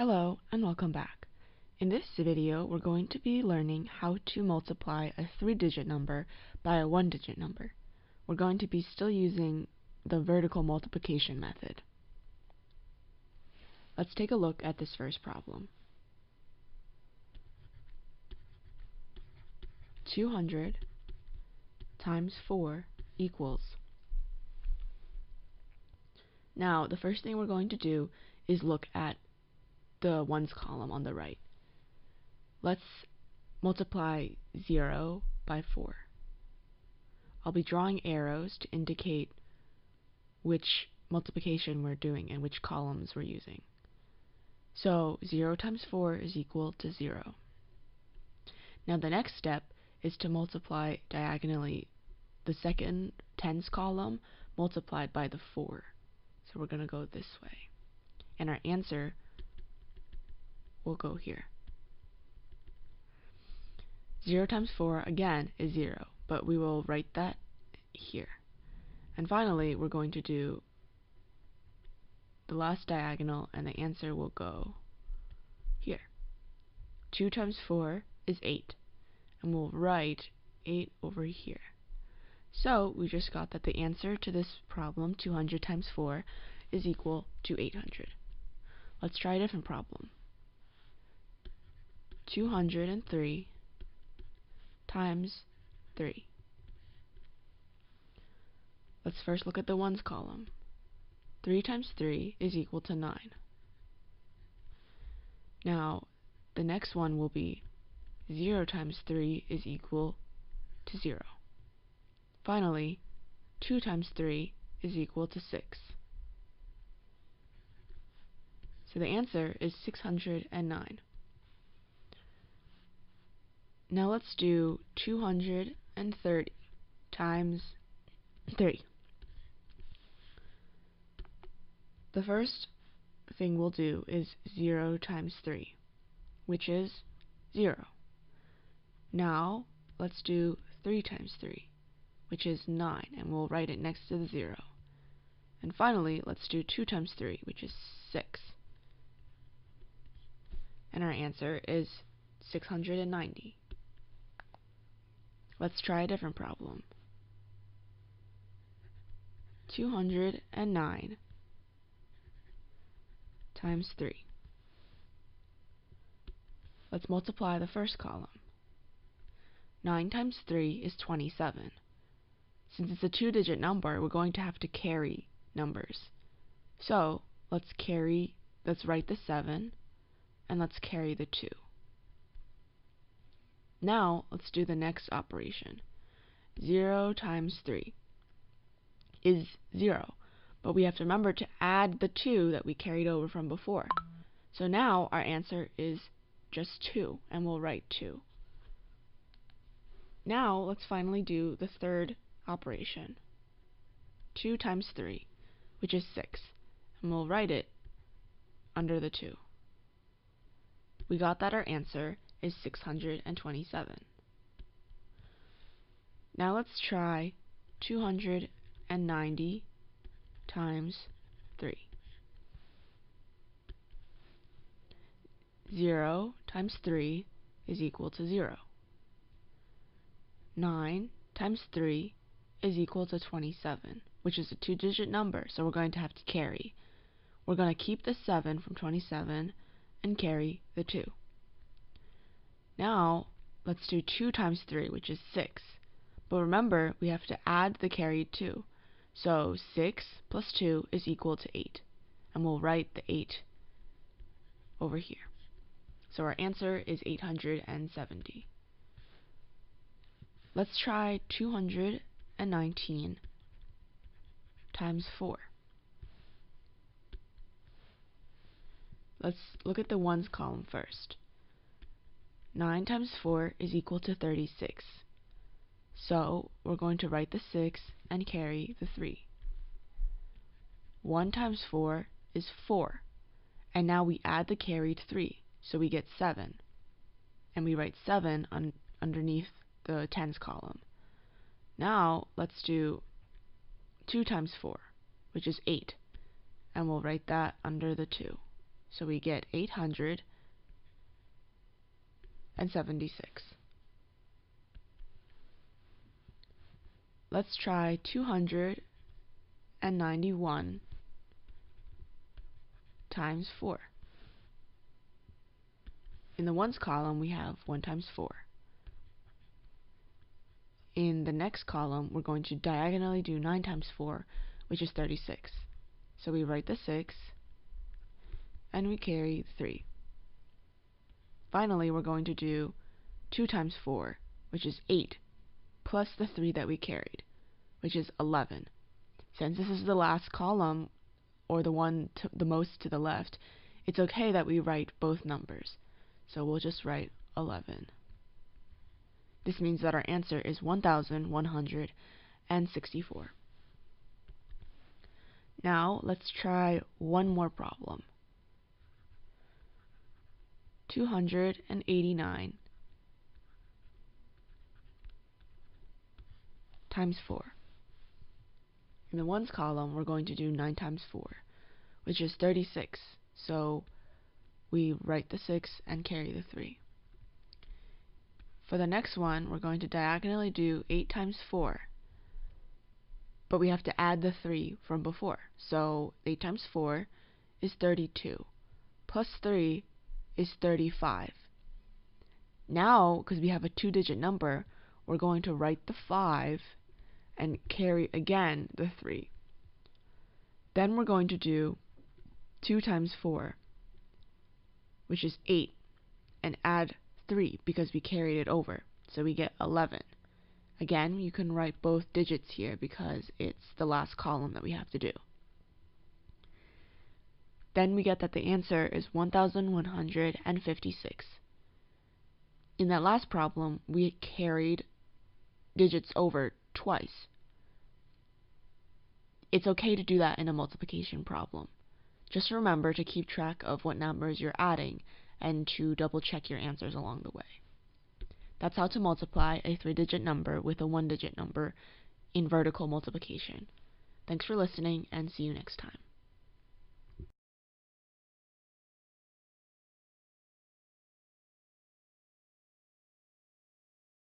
Hello and welcome back. In this video, we're going to be learning how to multiply a 3-digit number by a 1-digit number. We're going to be still using the vertical multiplication method. Let's take a look at this first problem. 200 times 4 equals. Now, the first thing we're going to do is look at the ones column on the right. Let's multiply 0 by 4. I'll be drawing arrows to indicate which multiplication we're doing and which columns we're using. So 0 times 4 is equal to 0. Now the next step is to multiply diagonally the second tens column multiplied by the 4. So we're going to go this way. And our answer will go here. 0 times 4 again is 0, but we will write that here. And finally, we're going to do the last diagonal, and the answer will go here. 2 times 4 is 8, and we'll write 8 over here. So we just got that the answer to this problem, 200 times 4, is equal to 800. Let's try a different problem. 203 times 3. Let's first look at the ones column. 3 times 3 is equal to 9. Now, the next one will be 0 times 3 is equal to 0. Finally, 2 times 3 is equal to 6. So the answer is 609. Now let's do 230 times 3. The first thing we'll do is 0 times 3, which is 0. Now let's do 3 times 3, which is 9, and we'll write it next to the 0. And finally, let's do 2 times 3, which is 6. And our answer is 690. Let's try a different problem. 209 times 3. Let's multiply the first column. 9 times 3 is 27. Since it's a 2-digit number, we're going to have to carry numbers. So let's write the 7, and let's carry the 2. Now let's do the next operation. 0 times 3 is 0, but we have to remember to add the 2 that we carried over from before. So now our answer is just 2, and we'll write 2. Now let's finally do the third operation. 2 times 3, which is 6, and we'll write it under the 2. We got that our answer is 627. Now let's try 290 times 3. 0 times 3 is equal to 0. 9 times 3 is equal to 27, which is a 2-digit number, so we're going to have to carry. We're going to keep the 7 from 27 and carry the 2. Now, let's do 2 times 3, which is 6. But remember, we have to add the carried 2. So 6 plus 2 is equal to 8. And we'll write the 8 over here. So our answer is 870. Let's try 219 times 4. Let's look at the ones column first. 9 times 4 is equal to 36. So we're going to write the 6 and carry the 3. 1 times 4 is 4. And now we add the carried 3, so we get 7. And we write 7 underneath the tens column. Now let's do 2 times 4, which is 8. And we'll write that under the 2. So we get 876. Let's try 291 times 4. In the ones column, we have 1 times 4. In the next column, we're going to diagonally do 9 times 4, which is 36. So we write the 6, and we carry the 3. Finally, we're going to do 2 times 4, which is 8, plus the 3 that we carried, which is 11. Since this is the last column, or the one the most to the left, it's okay that we write both numbers. So we'll just write 11. This means that our answer is 1,164. Now let's try one more problem. 289 times 4. In the ones column, we're going to do 9 times 4, which is 36. So we write the 6 and carry the 3. For the next one, we're going to diagonally do 8 times 4, but we have to add the 3 from before. So 8 times 4 is 32, plus 3 is 35. Now, because we have a 2-digit number, we're going to write the 5 and carry again the 3. Then we're going to do 2 times 4, which is 8, and add 3 because we carried it over. So we get 11. Again, you can write both digits here because it's the last column that we have to do. Then we get that the answer is 1,156. In that last problem, we carried digits over twice. It's okay to do that in a multiplication problem. Just remember to keep track of what numbers you're adding and to double check your answers along the way. That's how to multiply a 3-digit number with a 1-digit number in vertical multiplication. Thanks for listening, and see you next time.